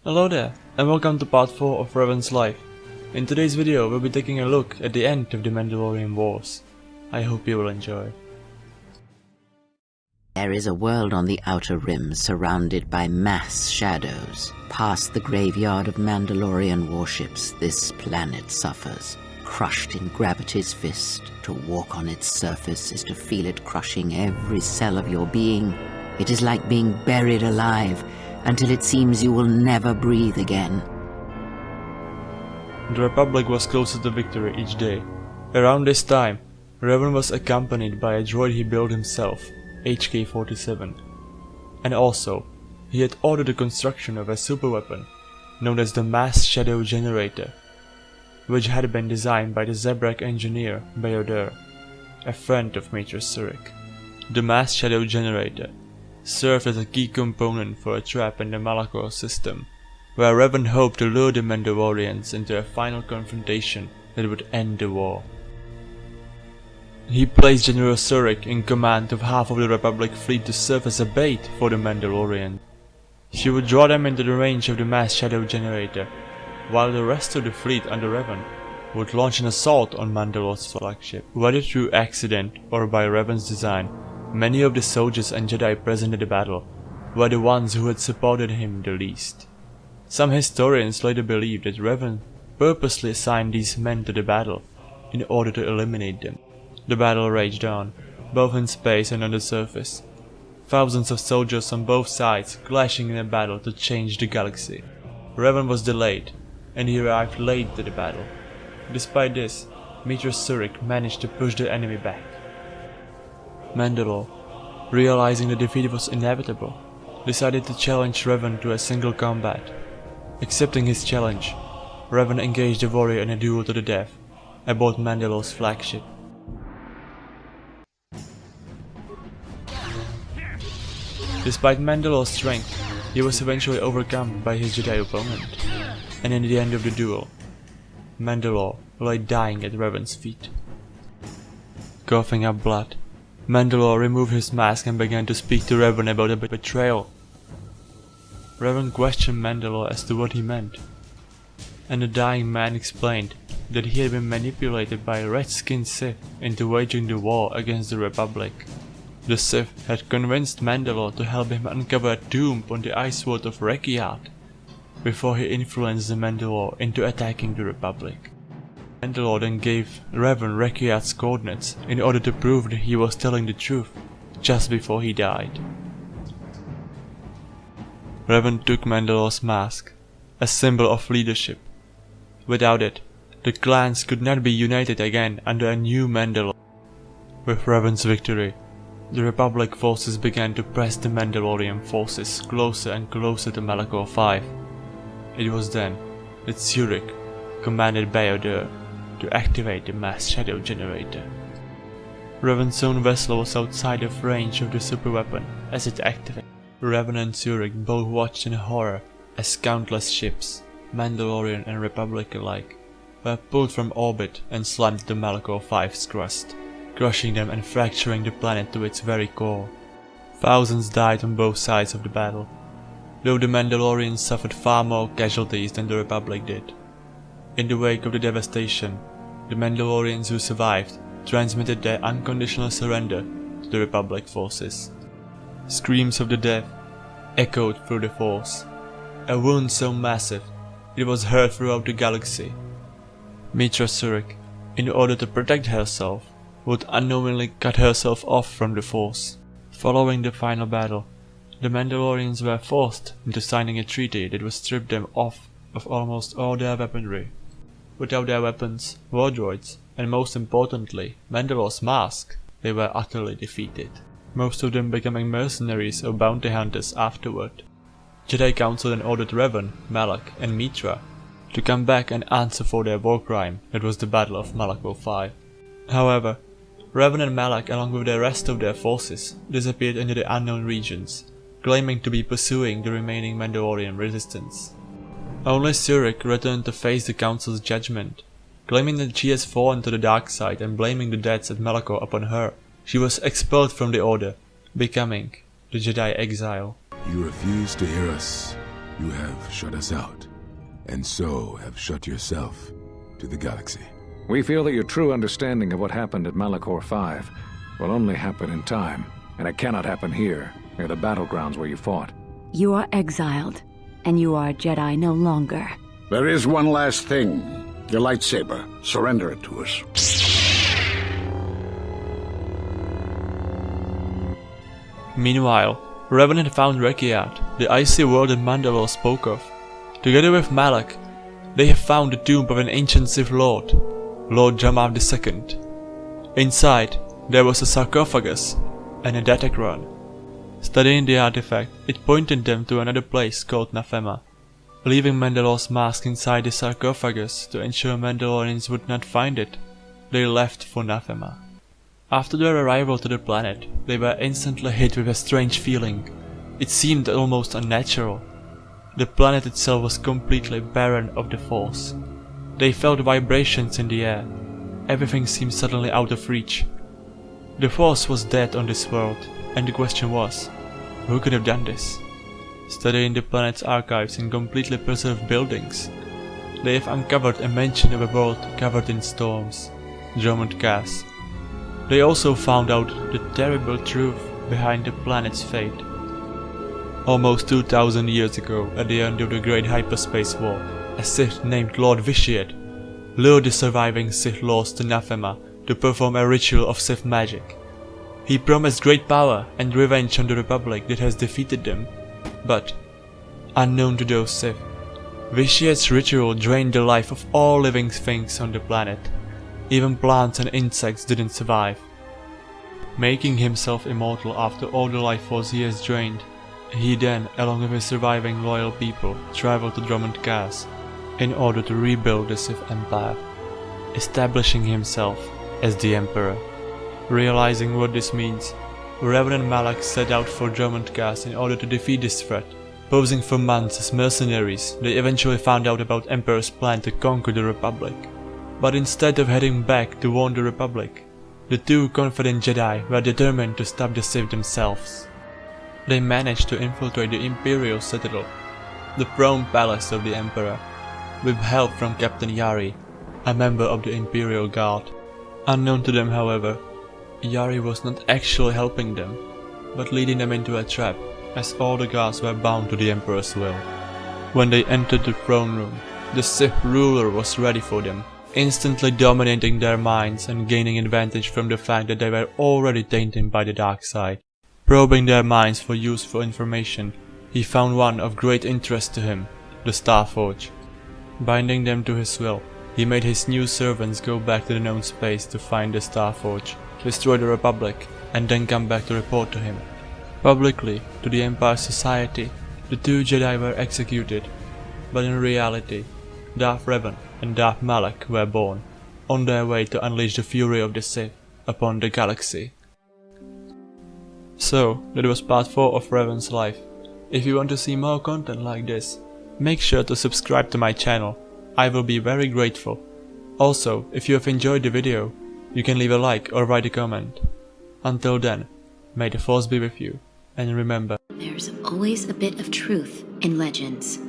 Hello there, and welcome to part 4 of Revan's life. In today's video, we'll be taking a look at the end of the Mandalorian Wars. I hope you will enjoy. There is a world on the Outer Rim surrounded by mass shadows. Past the graveyard of Mandalorian warships, this planet suffers. Crushed in gravity's fist, to walk on its surface is to feel it crushing every cell of your being. It is like being buried alive, until it seems you will never breathe again. The Republic was closer to victory each day. Around this time, Revan was accompanied by a droid he built himself, HK-47. And also, he had ordered the construction of a superweapon, known as the Mass Shadow Generator, which had been designed by the Zabrak engineer Bao-Dur, a friend of Meetra Surik. The Mass Shadow Generator served as a key component for a trap in the Malachor system, where Revan hoped to lure the Mandalorians into a final confrontation that would end the war. He placed General Surik in command of half of the Republic fleet to serve as a bait for the Mandalorians. She would draw them into the range of the Mass Shadow Generator, while the rest of the fleet under Revan would launch an assault on Mandalore's flagship. Whether through accident or by Revan's design, many of the soldiers and Jedi present at the battle were the ones who had supported him the least. Some historians later believe that Revan purposely assigned these men to the battle in order to eliminate them. The battle raged on, both in space and on the surface. Thousands of soldiers on both sides clashing in a battle to change the galaxy. Revan was delayed, and he arrived late to the battle. Despite this, Meetra Surik managed to push the enemy back. Mandalore, realizing the defeat was inevitable, decided to challenge Revan to a single combat. Accepting his challenge, Revan engaged the warrior in a duel to the death aboard Mandalore's flagship. Despite Mandalore's strength, he was eventually overcome by his Jedi opponent, and in the end of the duel, Mandalore lay dying at Revan's feet. Coughing up blood, Mandalore removed his mask and began to speak to Revan about a betrayal. Revan questioned Mandalore as to what he meant, and the dying man explained that he had been manipulated by a red-skinned Sith into waging the war against the Republic. The Sith had convinced Mandalore to help him uncover a tomb on the ice world of Rekiat, before he influenced the Mandalore into attacking the Republic. Mandalore then gave Revan Rekiat's coordinates in order to prove that he was telling the truth, just before he died. Revan took Mandalore's mask, a symbol of leadership. Without it, the clans could not be united again under a new Mandalore. With Revan's victory, the Republic forces began to press the Mandalorian forces closer and closer to Malachor V. It was then that Surik commanded Bao-Dur to activate the Mass Shadow Generator. Revan's own vessel was outside of range of the superweapon as it activated. Revan and Surik both watched in horror as countless ships, Mandalorian and Republic alike, were pulled from orbit and slammed to Malachor V's crust, crushing them and fracturing the planet to its very core. Thousands died on both sides of the battle, though the Mandalorians suffered far more casualties than the Republic did. In the wake of the devastation, the Mandalorians who survived transmitted their unconditional surrender to the Republic forces. Screams of the dead echoed through the Force, a wound so massive it was heard throughout the galaxy. Meetra Surik, in order to protect herself, would unknowingly cut herself off from the Force. Following the final battle, the Mandalorians were forced into signing a treaty that would strip them off of almost all their weaponry. Without their weapons, war droids, and most importantly, Mandalore's mask, they were utterly defeated, most of them becoming mercenaries or bounty hunters afterward. Jedi Council then ordered Revan, Malak, and Meetra to come back and answer for their war crime that was the Battle of Malachor V. However, Revan and Malak, along with the rest of their forces, disappeared into the unknown regions, claiming to be pursuing the remaining Mandalorian resistance. Only Surik returned to face the Council's judgment, claiming that she has fallen to the dark side and blaming the deaths at Malachor upon her. She was expelled from the Order, becoming the Jedi Exile. You refuse to hear us. You have shut us out, and so have shut yourself to the galaxy. We feel that your true understanding of what happened at Malachor 5 will only happen in time, and it cannot happen here, near the battlegrounds where you fought. You are exiled, and you are a Jedi no longer. There is one last thing. Your lightsaber. Surrender it to us. Meanwhile, Revan had found Rekiat, the icy world that Mandalore spoke of. Together with Malak, they have found the tomb of an ancient Sith Lord, Lord Jamar II. Inside, there was a sarcophagus and a datachron. Studying the artifact, it pointed them to another place called Naphema. Leaving Mandalore's mask inside the sarcophagus to ensure Mandalorians would not find it, they left for Naphema. After their arrival to the planet, they were instantly hit with a strange feeling. It seemed almost unnatural. The planet itself was completely barren of the Force. They felt vibrations in the air. Everything seemed suddenly out of reach. The Force was dead on this world, and the question was, who could have done this? Studying the planet's archives in completely preserved buildings, they have uncovered a mention of a world covered in storms, Dromund Kaas. They also found out the terrible truth behind the planet's fate. Almost 2000 years ago, at the end of the Great Hyperspace War, a Sith named Lord Vitiate lured the surviving Sith Lords to Naphema to perform a ritual of Sith magic. He promised great power and revenge on the Republic that has defeated them, but, unknown to those Sith, Vitiate's ritual drained the life of all living things on the planet. Even plants and insects didn't survive. Making himself immortal after all the life force he has drained, he then, along with his surviving loyal people, traveled to Dromund Kaas in order to rebuild the Sith Empire, establishing himself as the Emperor. Realizing what this means, Revan and Malak set out for Dromund Kaas in order to defeat this threat. Posing for months as mercenaries, they eventually found out about Emperor's plan to conquer the Republic. But instead of heading back to warn the Republic, the two confident Jedi were determined to stop the Sith themselves. They managed to infiltrate the Imperial Citadel, the throne palace of the Emperor, with help from Captain Yari, a member of the Imperial Guard. Unknown to them, however, Yari was not actually helping them, but leading them into a trap, as all the guards were bound to the Emperor's will. When they entered the throne room, the Sith ruler was ready for them, instantly dominating their minds and gaining advantage from the fact that they were already tainted by the dark side. Probing their minds for useful information, he found one of great interest to him, the Starforge. Binding them to his will, he made his new servants go back to the known space to find the Starforge, destroy the Republic, and then come back to report to him. Publicly, to the Empire Society, the two Jedi were executed, but in reality, Darth Revan and Darth Malak were born, on their way to unleash the fury of the Sith upon the galaxy. So, that was part 4 of Revan's life. If you want to see more content like this, make sure to subscribe to my channel. I will be very grateful. Also, if you have enjoyed the video, you can leave a like or write a comment. Until then, may the Force be with you, and remember, there's always a bit of truth in legends.